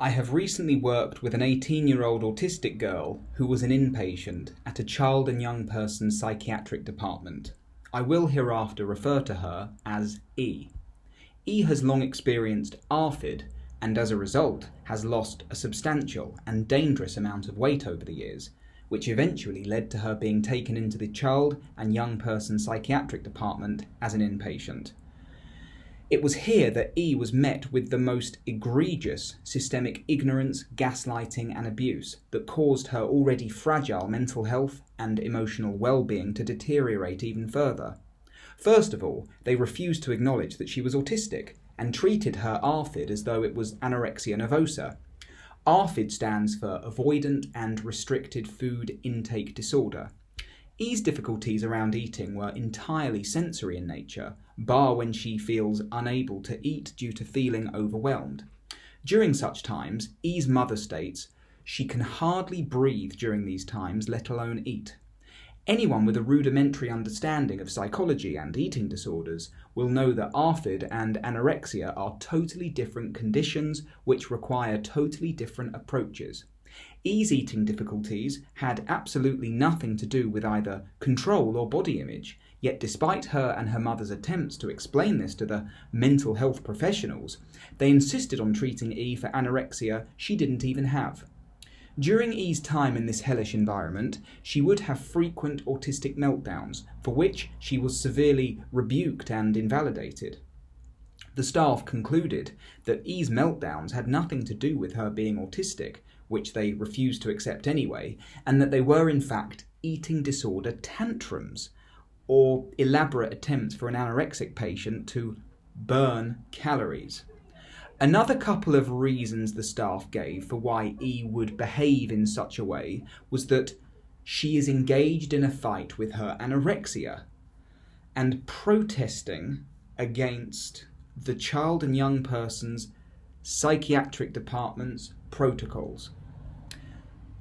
I have recently worked with an 18-year-old autistic girl who was an inpatient at a child and young person's psychiatric department. I will hereafter refer to her as E. E has long experienced ARFID and as a result has lost a substantial and dangerous amount of weight over the years, which eventually led to her being taken into the child and young person's psychiatric department as an inpatient. It was here that E was met with the most egregious systemic ignorance, gaslighting and abuse that caused her already fragile mental health and emotional well-being to deteriorate even further. First of all, they refused to acknowledge that she was autistic and treated her ARFID as though it was anorexia nervosa. ARFID stands for Avoidant and Restricted Food Intake Disorder. E's difficulties around eating were entirely sensory in nature, bar when she feels unable to eat due to feeling overwhelmed. During such times, E's mother states she can hardly breathe during these times, let alone eat. Anyone with a rudimentary understanding of psychology and eating disorders will know that ARFID and anorexia are totally different conditions which require totally different approaches. E's eating difficulties had absolutely nothing to do with either control or body image, yet despite her and her mother's attempts to explain this to the mental health professionals, they insisted on treating E for anorexia she didn't even have. During E's time in this hellish environment, she would have frequent autistic meltdowns, for which she was severely rebuked and invalidated. The staff concluded that E's meltdowns had nothing to do with her being autistic, which they refused to accept anyway, and that they were in fact eating disorder tantrums, or elaborate attempts for an anorexic patient to burn calories. Another couple of reasons the staff gave for why E would behave in such a way was that she is engaged in a fight with her anorexia and protesting against the child and young person's psychiatric department's protocols.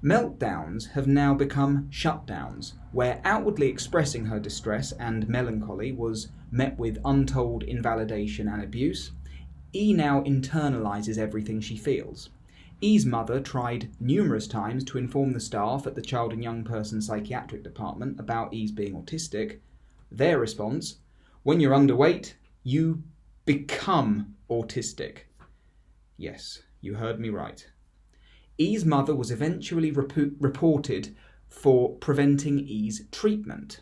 Meltdowns have now become shutdowns, where outwardly expressing her distress and melancholy was met with untold invalidation and abuse. E now internalizes everything she feels. E's mother tried numerous times to inform the staff at the child and young person psychiatric department about E's being autistic. Their response: when you're underweight, you become autistic. Yes, you heard me right. E's mother was eventually reported for preventing E's treatment.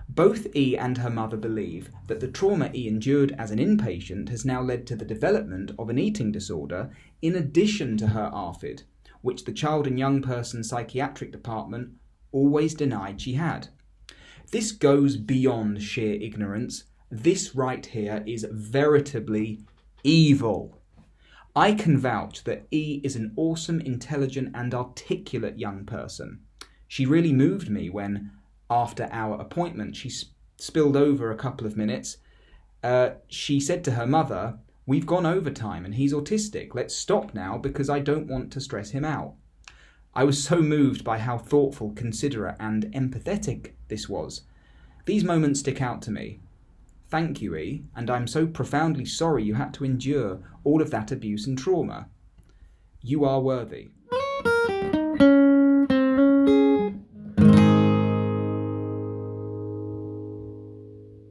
Both E and her mother believe that the trauma E endured as an inpatient has now led to the development of an eating disorder in addition to her ARFID, which the child and young person psychiatric department always denied she had. This goes beyond sheer ignorance. This right here is veritably evil. I can vouch that E is an awesome, intelligent and articulate young person. She really moved me when, after our appointment, she spilled over a couple of minutes. She said to her mother, "We've gone overtime and he's autistic. Let's stop now because I don't want to stress him out." I was so moved by how thoughtful, considerate and empathetic this was. These moments stick out to me. Thank you, E, and I'm so profoundly sorry you had to endure all of that abuse and trauma. You are worthy.